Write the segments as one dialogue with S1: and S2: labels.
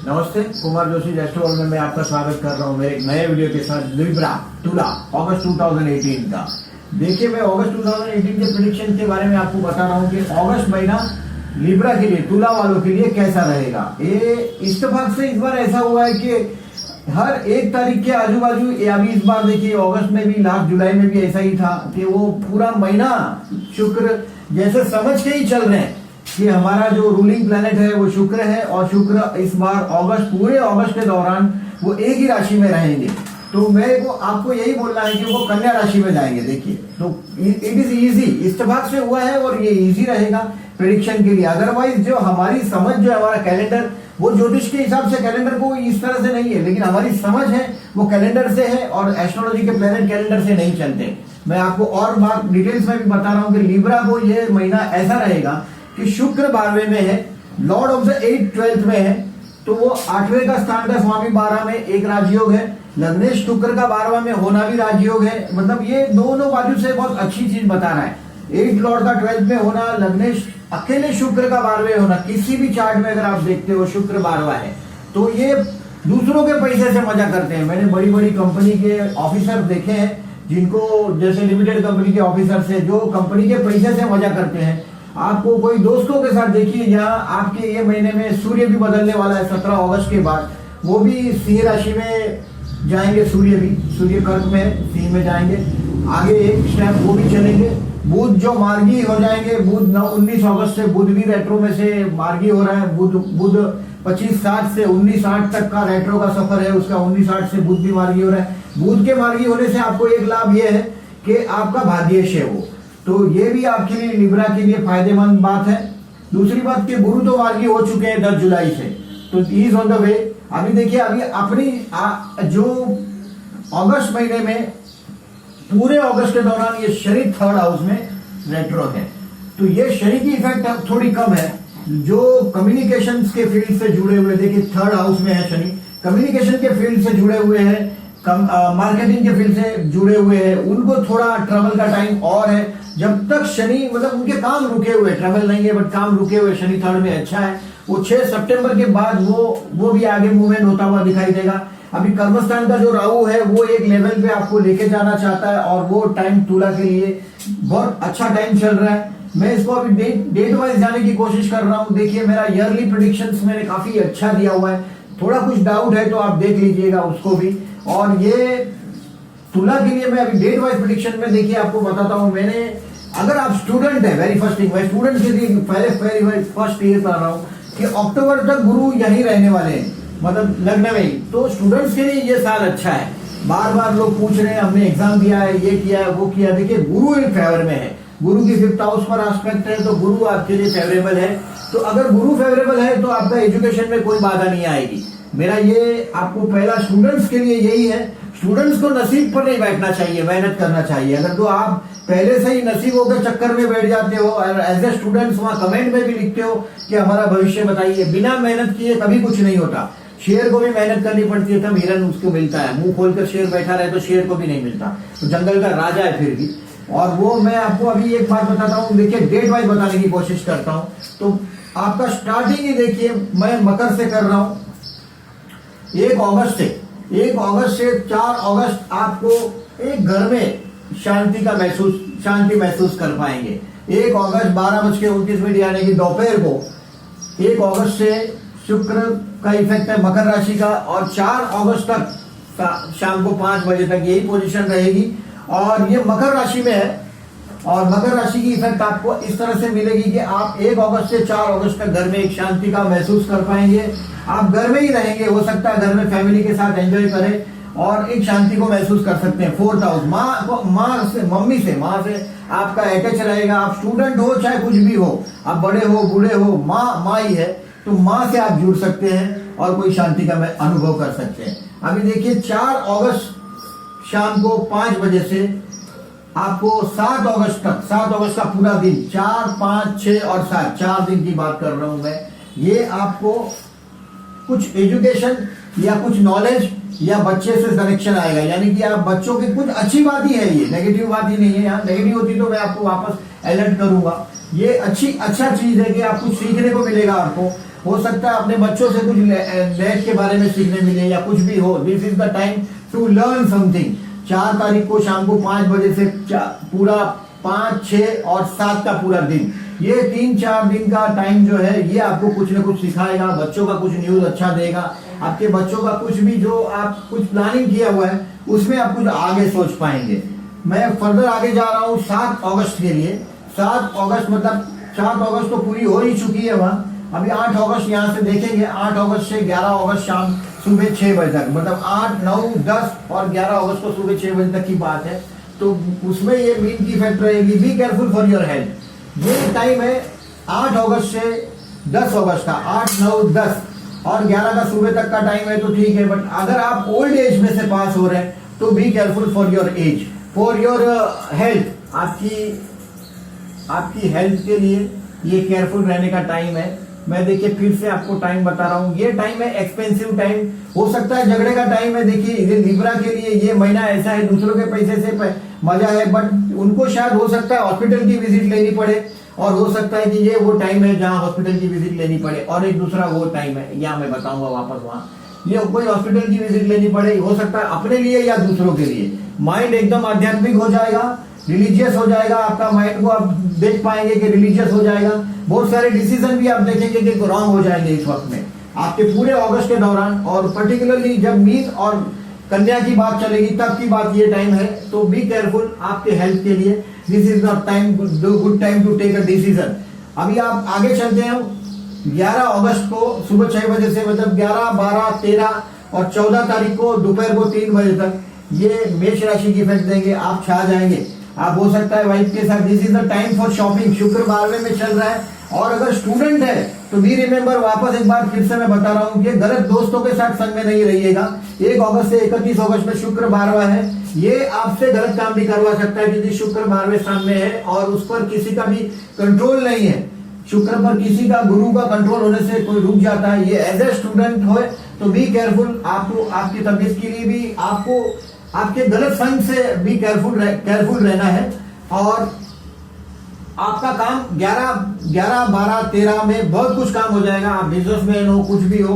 S1: नमस्ते, कुमार जोशी रेस्टोरेंट में मैं आपका स्वागत कर रहा हूं मेरे एक नए वीडियो के साथ। लिब्रा तुला अगस्त 2018 का। देखिए, मैं अगस्त 2018 के प्रेडिक्शन के बारे में आपको बता रहा हूं कि अगस्त महीना लिब्रा के लिए, तुला वालों के लिए कैसा रहेगा। ये इत्तेफाक से इस बार ऐसा हुआ है कि हर 1 तारीख के आजू बाजू, अभी इस बार देखिए अगस्त में भी, लास्ट जुलाई में भी ऐसा ही था कि वो पूरा महीना शुक्र जैसे समझ के ही चल रहे हैं कि हमारा जो रूलिंग प्लैनेट है वो शुक्र है, और शुक्र इस बार पूरे अगस्त के दौरान वो एक ही राशि में रहेंगे। तो मेरे को आपको यही बोलना है कि वो कन्या राशि में जाएंगे। देखिए, तो इट इज इजी, इत्तेफाक से हुआ है और ये इजी रहेगा प्रेडिक्शन के लिए। अदरवाइज जो हमारी समझ, जो हमारा कैलेंडर, वो ज्योतिष के हिसाब से कैलेंडर को इस तरह से नहीं है, लेकिन हमारी समझ है वो कैलेंडर से है और एस्ट्रोलॉजी के प्लैनेट कैलेंडर से नहीं चलते। मैं आपको और बात डिटेल्स में भी बता रहा हूँ कि लिब्रा को ये महीना ऐसा रहेगा कि शुक्र 12वें में है, लॉर्ड ऑफ द 8th में है, तो वो 8वें का स्थान का स्वामी 12 में एक राजयोग है। लग्नेश शुक्र का 12वां में होना भी राजयोग है। मतलब ये दोनों बाजू से बहुत अच्छी चीज बता रहा है। 8 लॉर्ड का 12th में होना, लग्नेश अकेले शुक्र का 12वें होना। किसी भी चार्ट में अगर आप देखते हो शुक्र 12वां है, तो ये दूसरों के पैसे से मजा करते हैं। मैंने बड़ी बड़ी कंपनी के ऑफिसर देखे हैं जिनको, जैसे लिमिटेड कंपनी के ऑफिसर से, जो कंपनी के पैसे से मजा करते हैं। आपको कोई दोस्तों के साथ देखिए, जहां आपके ये महीने में सूर्य भी बदलने वाला है 17 अगस्त के बाद, वो भी सिंह राशि में जाएंगे। सूर्य कर्क में, सिंह में जाएंगे। आगे एक स्टेप वो भी चलेंगे। बुध जो मार्गी हो जाएंगे, बुध 19 अगस्त से बुध भी रेट्रो में से मार्गी हो रहा है। बुध 25/7 से 19/8 तक का रेट्रो का सफर है उसका। 19/8 से बुध भी मार्गी हो रहा है। बुध के मार्गी होने से आपको एक लाभ ये है कि आपका भाग्येश है वो, तो ये भी आपके लिए, लिब्रा के लिए फायदेमंद बात है। दूसरी बात कि गुरु तो मार्गी हो चुके हैं 10 जुलाई से, तो इज ऑन द वे। अभी देखिए, अभी अपनी जो अगस्त महीने में, पूरे अगस्त के दौरान ये शनि 3rd हाउस में रेट्रो है, तो ये शनि की इफेक्ट थोड़ी कम है। जो कम्युनिकेशंस के फील्ड से जुड़े हुए, देखिए 3rd हाउस में है शनि, कम्युनिकेशन के फील्ड से जुड़े हुए हैं, मार्केटिंग के फील्ड से जुड़े हुए हैं, उनको थोड़ा ट्रबल का टाइम और है। जब तक शनि, मतलब उनके काम रुके हुए, ट्रबल नहीं है बट काम रुके हुए, शनि 3rd में अच्छा है। वो 6 सितंबर के बाद वो भी आगे मूवमेंट होता हुआ दिखाई देगा। अभी कर्मस्थान का जो राहु है वो एक लेवल पे आपको लेके जाना चाहता है, और वो टाइम तुला के लिए बहुत अच्छा टाइम चल रहा है। मैं इसको अभी डेट वाइज जाने की कोशिश कर रहा हूँ। देखिए, मेरा ईयरली प्रेडिक्शंस मैंने काफी अच्छा दिया हुआ है। थोड़ा कुछ डाउट है तो आप देख लीजिएगा उसको भी। और ये तुला के लिए मैं अभी डेट वाइज प्रेडिक्शन में, देखिए आपको बताता हूँ। मैंने, अगर आप स्टूडेंट है, वेरी फर्स्ट थिंग, मैं स्टूडेंट के लिए पहले फर्स्ट ये कर रहा हूँ कि अक्टूबर तक गुरु यहीं रहने वाले हैं, मतलब लग्न में ही। तो स्टूडेंट्स के लिए ये साल अच्छा है। बार बार लोग पूछ रहे हैं, हमने एग्जाम दिया है, ये किया है, वो किया। देखिए, गुरु इन फेवर में है, गुरु की 5th हाउस पर एस्पेक्ट है, तो गुरु आपके लिए फेवरेबल है। तो अगर गुरु फेवरेबल है तो आपका एजुकेशन में कोई बाधा नहीं आएगी। मेरा ये आपको पहला स्टूडेंट्स के लिए यही है। स्टूडेंट्स को नसीब पर नहीं बैठना चाहिए, मेहनत करना चाहिए। अगर तो आप पहले से ही नसीबों के चक्कर में बैठ जाते हो, और एज ए स्टूडेंट्स वहां कमेंट में भी लिखते हो कि हमारा भविष्य बताइए, बिना मेहनत किए कभी कुछ नहीं होता। शेर को भी मेहनत करनी पड़ती है, तब हिरन उसको मिलता है। मुंह खोलकर शेर बैठा रहे तो शेर को भी नहीं मिलता, तो जंगल का राजा है फिर भी। और वो मैं आपको अभी एक बात बताता हूँ, देखिए डेट वाइज बताने की कोशिश करता हूँ। तो आपका स्टार्टिंग ही देखिए, मैं मकर से कर रहा हूँ। 1 अगस्त से 4 अगस्त आपको एक घर में शांति महसूस कर पाएंगे। 1 अगस्त 12:29 यानी कि दोपहर को 1 अगस्त से शुक्र का इफेक्ट है मकर राशि का, और 4 अगस्त तक शाम को 5 बजे तक यही पोजीशन रहेगी। और ये मकर राशि में है, और मकर राशि की इफेक्ट आपको इस तरह से मिलेगी कि आप 1 अगस्त से 4 अगस्त तक घर में एक शांति का महसूस कर पाएंगे। आप घर में ही रहेंगे, हो सकता है घर में फैमिली के साथ एंजॉय करें और एक शांति को महसूस कर सकते हैं। 4th हाउस, माँ से आपका अटैच रहेगा। आप स्टूडेंट हो चाहे कुछ भी हो, आप बड़े हो बूढ़े हो, माँ ही है, तो माँ से आप जुड़ सकते हैं और कोई शांति का अनुभव कर सकते हैं। अभी देखिए, 4 अगस्त शाम को 5 बजे से आपको 7 अगस्त तक, 7 अगस्त का पूरा दिन, 4, 5, 6 और 7, 4 दिन की बात कर रहा हूं मैं। ये आपको कुछ एजुकेशन या कुछ नॉलेज या बच्चे से कनेक्शन आएगा, यानी कि आप बच्चों की कुछ अच्छी बात ही है, ये नेगेटिव बात ही नहीं है। यहाँ नेगेटिव होती तो मैं आपको वापस अलर्ट करूंगा। ये अच्छा चीज है कि आप कुछ सीखने को मिलेगा आपको। हो सकता है अपने बच्चों से कुछ नेट के बारे में सीखने मिले या कुछ भी हो। This is the time to learn something. 4 तारीख को शाम को 5 बजे से पूरा 5, 6 और 7 का पूरा दिन, ये 3-4 दिन का टाइम जो है ये आपको कुछ न कुछ सिखाएगा, बच्चों का कुछ न्यूज अच्छा देगा, आपके बच्चों का कुछ भी जो आप कुछ प्लानिंग किया हुआ है उसमें आप कुछ आगे सोच पाएंगे। मैं फर्दर आगे जा रहा हूँ 7 अगस्त के लिए। 7 अगस्त मतलब 7 अगस्त तो पूरी हो ही चुकी है वहाँ, अभी 8 अगस्त यहाँ से देखेंगे। 8 अगस्त से 11 अगस्त शाम सुबह 6 बजे तक, मतलब 8, 9, 10 और 11 अगस्त को सुबह 6 बजे तक की बात है। तो उसमें ये मीन की फैक्ट रहेगी, be careful for your health. ये टाइम है 8 अगस्त से 10 अगस्त का, 8, 9, 10 और 11 का सुबह तक का टाइम है तो ठीक है। बट अगर आप ओल्ड एज में से पास हो रहे हैं तो be careful for your age, for your health. आपकी हेल्थ के लिए ये केयरफुल रहने का टाइम है। मैं देखिए फिर से आपको टाइम बता रहा हूँ, ये टाइम है एक्सपेंसिव टाइम, हो सकता है झगड़े का टाइम है। देखिए ये लिब्रा के लिए ये महीना ऐसा है, दूसरों के पैसे से मजा है, बट उनको शायद हो सकता है हॉस्पिटल की विजिट लेनी पड़े, और हो सकता है कि ये वो टाइम है जहाँ हॉस्पिटल की विजिट लेनी पड़े, और एक दूसरा वो टाइम है, या मैं बताऊंगा वापस वहाँ, ये कोई हॉस्पिटल की विजिट लेनी पड़े, हो सकता है अपने लिए या दूसरों के लिए। माइंड एकदम आध्यात्मिक हो जाएगा, रिलीजियस हो जाएगा, आपका माइंड को आप देख पाएंगे कि रिलीजियस हो जाएगा। बहुत सारे डिसीजन भी आप देखेंगे कि रॉन्ग हो जाएंगे इस वक्त में आपके पूरे अगस्त के दौरान, और पर्टिकुलरली जब मीन और कन्या की बात चलेगी तब की बात ये टाइम है। तो बी केयरफुल आपके हेल्थ के लिए, this is the time, good time to take a decision. अभी आप आगे चलते हैं 11 अगस्त को सुबह 6 बजे से, मतलब 11, 12, 13 और 14 तारीख को दोपहर को 3 बजे तक ये मेष राशि की इफेक्ट देंगे। आप छा जाएंगे, आप हो सकता है वाइफ के साथ, this is the time for shopping. शुक्र 12वें में चल रहा है, और अगर स्टूडेंट है तो बी रिमेंबर, वापस एक बार फिर से मैं बता रहा हूं कि गलत दोस्तों के साथ संग में नहीं रहिएगा। 1 अगस्त से 31 अगस्त में शुक्र 12वां है, ये आपसे गलत काम भी करवा सकता है क्योंकि शुक्र 12वें स्थान में है और उस पर किसी का भी कंट्रोल नहीं है। शुक्र पर किसी का, गुरु का कंट्रोल होने से कोई रुक जाता है। ये एज ए स्टूडेंट हो तो बी केयरफुल, आपको आपकी तबीयत के लिए भी, आपको आपके गलत संग से भी केयरफुल रहना है। और आपका काम 11, 12, 13 में बहुत कुछ काम हो जाएगा। आप बिजनेसमैन हो, कुछ भी हो,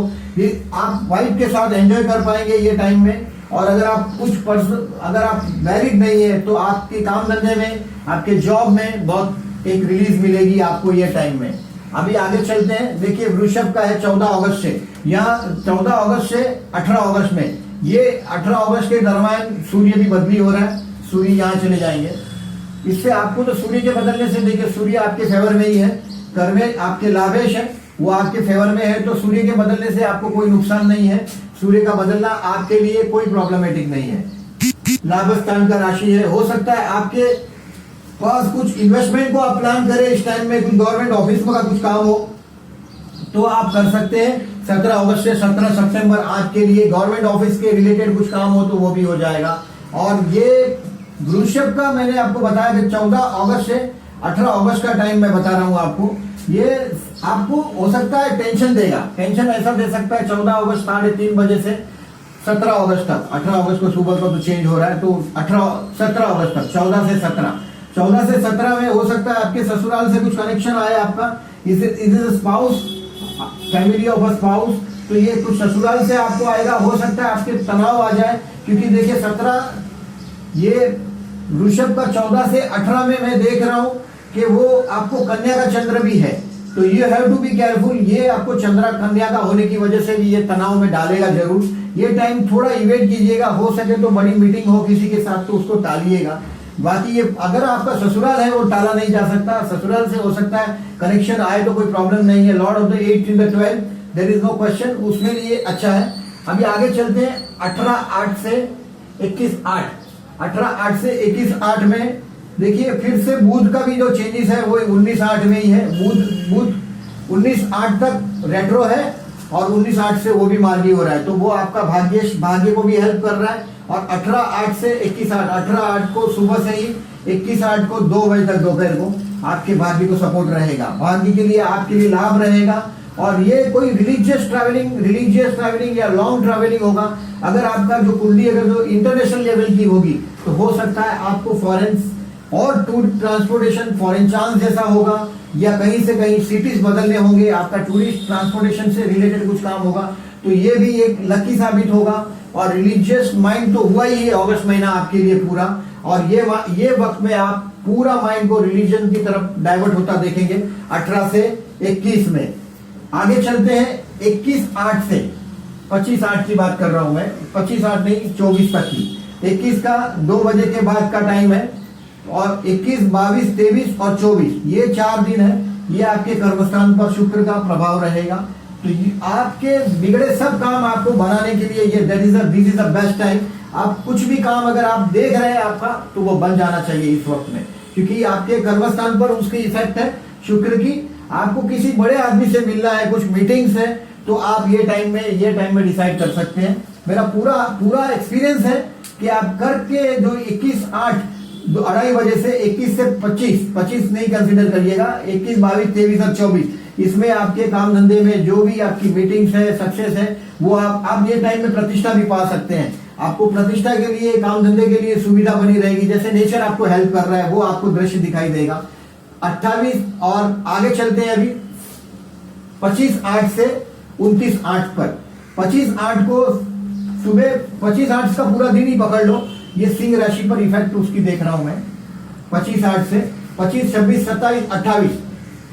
S1: आप वाइफ के साथ एंजॉय कर पाएंगे ये टाइम में। और अगर आप मैरिड नहीं है तो आपके काम धंधे में, आपके जॉब में बहुत एक रिलीज मिलेगी आपको ये टाइम में। अभी आगे चलते हैं, देखिए वृषभ का है 14 अगस्त से, यहाँ 14 अगस्त से 18 अगस्त में, ये 18 अगस्त के दरमियान सूर्य भी बदली हो रहा है, सूर्य यहाँ चले जाएंगे। इससे आपको तो सूर्य के बदलने से, देखिए सूर्य आपके फेवर में ही है, घर में आपके लाभेश है, वो आपके फेवर में है, तो सूर्य के बदलने से आपको कोई नुकसान नहीं है। सूर्य का बदलना आपके लिए कोई प्रॉब्लमेटिक नहीं है। लाभ स्थान का राशि है, हो सकता है आपके पास कुछ इन्वेस्टमेंट को आप प्लान करें इस टाइम में, कुछ गवर्नमेंट ऑफिस का कुछ काम हो तो आप कर सकते हैं। 17 अगस्त से 17 सितंबर आपके लिए गवर्नमेंट ऑफिस के रिलेटेड कुछ काम हो तो वो भी हो जाएगा। और ये वृषभ का मैंने आपको बताया कि 14 अगस्त से 18 अगस्त का टाइम मैं बता रहा हूं आपको। ये आपको हो सकता है टेंशन देगा, टेंशन ऐसा दे सकता है 14 अगस्त 3:30 बजे से 17 अगस्त तक। 18 अगस्त को सुबह को तो चेंज हो रहा है, तो 17 अगस्त तक, 14 से 17 में हो सकता है आपके ससुराल से कुछ कनेक्शन आए आपका, is is spouse, family of a spouse, तो ये कुछ ससुराल से आपको आएगा। हो सकता है आपके तनाव आ जाए, क्योंकि देखिए 17, ये वृषभ का 14 से 18 में मैं देख रहा हूं कि वो आपको कन्या का चंद्र भी है, तो you have to be careful. ये आपको चंद्र कन्या का होने की वजह से भी ये तनाव में डालेगा जरूर। ये टाइम थोड़ा इवेट कीजिएगा, हो सके तो बड़ी मीटिंग हो किसी के साथ तो उसको टालिएगा। बाकी ये अगर आपका ससुराल है वो टाला नहीं जा सकता, ससुराल से हो सकता है कनेक्शन आए तो कोई प्रॉब्लम नहीं है। Lord of the 8 in the 12, there is no question, उसमें लिए अच्छा है। अभी आगे चलते हैं 18/8 से 21/8, 18/8 से 21/8 में देखिए फिर से बुध का भी जो चेंजेस है वो 19/8 में ही है। बुध 19/8 तक रेट्रो है और 19/8 से वो भी मार्गी हो रहा है, तो वो आपका भाग्य को भी हेल्प कर रहा है। और 18/8 से 21/8, 18/8 को सुबह से ही 21/8 को 2 बजे तक दोपहर को आपके भाग्य को सपोर्ट रहेगा, भाग्य के लिए आपके लिए लाभ रहेगा। और ये कोई रिलीजियस ट्रैवलिंग या लॉन्ग ट्रैवलिंग होगा। अगर आपका जो कुंडली अगर जो इंटरनेशनल लेवल की होगी तो हो सकता है आपको फॉरेन और टूर ट्रांसपोर्टेशन फॉरेन चांस जैसा होगा, या कहीं से कहीं सिटीज बदलने होंगे, आपका टूरिस्ट ट्रांसपोर्टेशन से रिलेटेड कुछ काम होगा, तो ये भी एक लकी साबित होगा। और रिलीजियस माइंड तो हुआ ही है अगस्त महीना आपके लिए पूरा, और ये वक्त में आप पूरा माइंड को रिलीजन की तरफ डाइवर्ट होता देखेंगे 18 से 21 में। आगे चलते हैं 21/8 से 25/8 की बात कर रहा हूं मैं, 25/8 नहीं 24 तक की। 21 का 2 बजे के बाद का टाइम है, और 21, 22, 23 और 24 ये 4 दिन है, ये आपके कर्मस्थान पर शुक्र का प्रभाव रहेगा। तो आपके बिगड़े सब काम आपको बनाने के लिए ये this is the best time. आप कुछ भी काम अगर आप देख रहे हैं आपका, तो वो बन जाना चाहिए इस वक्त में, क्योंकि आपके कर्मस्थान पर उसकी इफेक्ट है शुक्र की। आपको किसी बड़े आदमी से मिलना है, कुछ मीटिंग्स है, तो आप ये टाइम में डिसाइड कर सकते हैं। मेरा पूरा एक्सपीरियंस है कि आप करके जो 21/8 2:30 बजे से 21 से 25 नहीं कंसीडर करिएगा, 21, 22, 23 और 24 इसमें आपके काम धंधे में जो भी आपकी मीटिंग्स है, सक्सेस है, वो आप ये टाइम में प्रतिष्ठा भी पा सकते हैं। आपको प्रतिष्ठा के लिए, काम धंधे के लिए सुविधा बनी रहेगी, जैसे नेचर आपको हेल्प कर रहा है वो आपको दृश्य दिखाई देगा। 28 और आगे चलते हैं अभी 25/8 से 29/8 पर। 25/8 को सुबह 25/8 का पूरा दिन ही पकड़ लो, ये सिंह राशि पर इफेक्ट उसकी देख रहा हूं मैं। 25/8 से 25, 26, 27, 28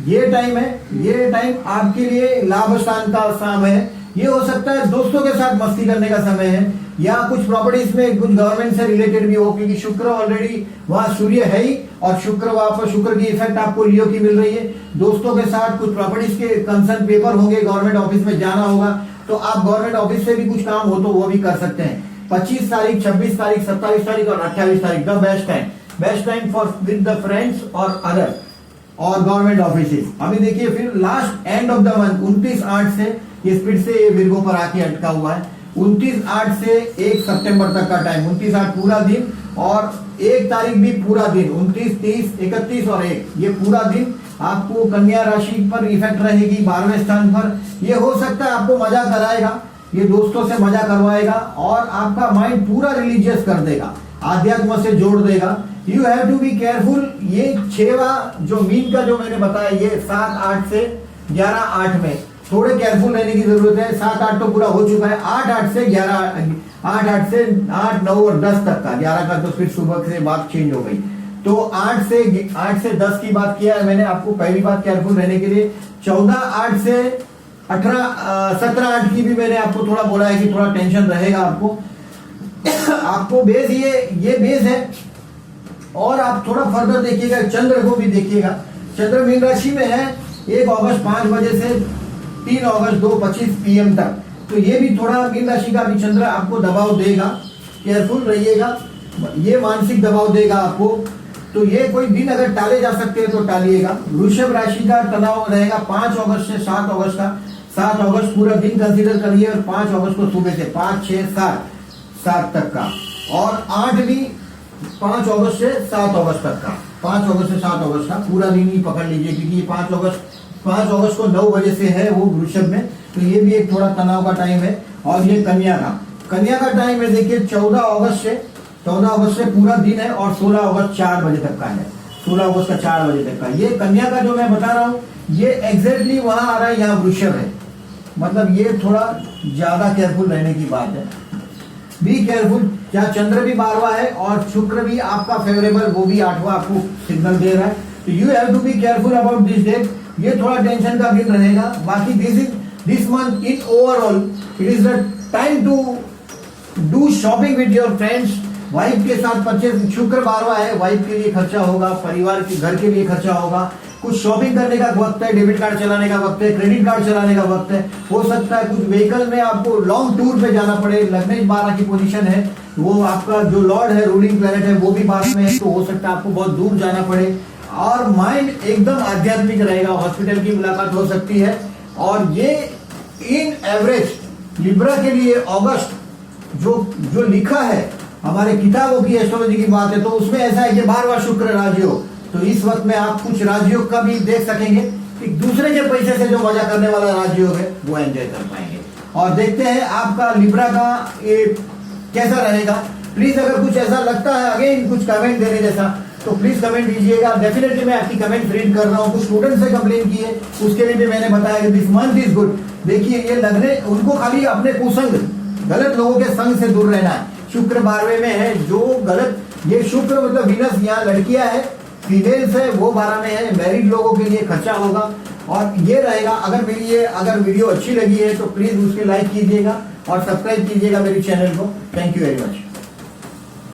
S1: ये टाइम है। ये टाइम आपके लिए लाभ स्थान का समय है। ये हो सकता है दोस्तों के साथ मस्ती करने का समय है, या कुछ प्रॉपर्टीज में कुछ गवर्नमेंट से रिलेटेड भी हो, क्योंकि शुक्र ऑलरेडी वहां सूर्य है ही, और शुक्र वहां पर शुक्र की इफेक्ट आपको लियो की मिल रही है। दोस्तों के साथ कुछ प्रॉपर्टीज के कंसर्न पेपर होंगे, गवर्नमेंट ऑफिस में जाना होगा, तो आप गवर्नमेंट ऑफिस से भी कुछ काम हो तो वो भी कर सकते हैं। 25 तारीख, 26 तारीख, 27 तारीख और 28 तारीख the best time for with the friends और अदर और गवर्नमेंट ऑफिस। अभी देखिए फिर last end of the month 29/8 से ये स्पीड से ये विर्गो पर आके अटका हुआ है। 29/8 से 1 सितंबर तक का टाइम, 29/8 पूरा दिन और 1 तारीख भी पूरा दिन, 29, 30, 31 और 1 ये पूरा दिन आपको कन्या राशि पर इफेक्ट रहेगी 12वें स्थान पर। ये हो सकता है आपको मजा कराएगा, ये दोस्तों से मजा करवाएगा और आपका माइंड पूरा रिलीजियस कर देगा, आध्यात्म से जोड़ देगा। You have to be careful. ये 6वां जो मीन का जो मैंने बताया, ये 7/8 से 11/8 में थोड़े केयरफुल रहने की जरूरत है। 7/8 तो पूरा हो चुका है, 8/8 से 8/8 से 8, 9 और 10 तक का, 11 का तो फिर सुबह से बात चेंज हो गई। तो 8 से 10 की बात किया है मैंने आपको, पहली बात केयरफुल रहने के लिए। 14/8 से 17/8 की भी मैंने आपको थोड़ा बोला है कि थोड़ा टेंशन रहेगा आपको। आपको बेस ये बेस है, और आप थोड़ा फर्दर देखिएगा, चंद्र को भी देखिएगा। चंद्र मीन राशि में है 1 अगस्त 5 बजे से 3 अगस्त 2:25 PM तक, तो ये भी थोड़ा मीन राशि का भी चंद्र आपको दबाव देगा, केयरफुल रहिएगा, ये मानसिक दबाव देगा आपको। तो ये कोई दिन अगर टाले जा सकते हैं तो टालिएगा। वृषभ राशि का तनाव रहेगा 5 अगस्त से 7 अगस्त का। 7 अगस्त पूरा दिन कंसीडर करिए, और 5 अगस्त को सुबह से 5, 6, 7 तक का, और 8 भी 5 अगस्त से 7 अगस्त तक का। 5 अगस्त से 7 अगस्त का पूरा दिन ही पकड़ लीजिए, क्योंकि ये 5 अगस्त को 9 बजे से है वो वृषभ में, तो ये भी एक थोड़ा तनाव का टाइम है। और ये कन्या का टाइम है, देखिए 14 अगस्त से पूरा दिन है, और 16 अगस्त 4 बजे तक का है। 16 अगस्त का 4 बजे तक का ये कन्या का जो मैं बता रहा हूँ, ये एग्जैक्टली वहां आ रहा है, यहाँ वृषभ है, मतलब ये थोड़ा ज्यादा केयरफुल रहने की बात है। बी केयरफुल, क्या चंद्र भी 12वां है और शुक्र भी आपका फेवरेबल, वो भी 8वां आपको सिग्नल दे रहा है। तो you have to be careful about this date. ये थोड़ा टेंशन का दिन रहेगा। बाकी this month in overall it is the time to do shopping with your friends. Wife के साथ परचेज, शुक्र 12वां है, वाइफ के लिए खर्चा होगा, परिवार के घर के लिए खर्चा होगा, कुछ शॉपिंग करने का वक्त है, डेबिट कार्ड चलाने का वक्त है, क्रेडिट कार्ड चलाने का वक्त है। हो सकता है कुछ व्हीकल में आपको लॉन्ग टूर पे जाना पड़े। लग्नेश 12 की पोजीशन है, वो आपका जो लॉर्ड है, रूलिंग प्लैनेट है, वो भी 12 में है, तो हो सकता है आपको बहुत दूर जाना पड़े, और माइंड एकदम आध्यात्मिक रहेगा। हॉस्पिटल की मुलाकात हो सकती है। और ये इन एवरेज लिब्रा के लिए अगस्त जो लिखा है हमारे किताबों की, एस्ट्रोलॉजी की बात है, तो उसमें ऐसा है कि 12वां शुक्र राजयोग, तो इस वक्त में आप कुछ राजयोग का भी देख सकेंगे कि दूसरे के पैसे से जो मजा करने वाला राजयोग है वो एंजॉय कर पाएंगे। और देखते हैं आपका लिब्रा का ये कैसा रहेगा। प्लीज अगर कुछ ऐसा लगता है, अगेन कुछ कमेंट देने जैसा, तो प्लीज कमेंट दीजिएगा। डेफिनेटली मैं आपकी कमेंट रीड कर रहा हूँ। कुछ स्टूडेंट से कंप्लेन की है, उसके लिए भी मैंने बताया कि दिस मंथ इज गुड। देखिए ये लगने उनको खाली अपने कुसंग गलत लोगों के संग से दूर रहना है। शुक्र 12वें में है, जो गलत, ये शुक्र मतलब वीनस यहाँ लड़कियां है, फीमेल्स है, वो 12 में है। मैरिड लोगों के लिए खर्चा होगा और ये रहेगा। अगर वीडियो अच्छी लगी है तो प्लीज उसके लाइक कीजिएगा और सब्सक्राइब कीजिएगा मेरे चैनल को। Thank you very much.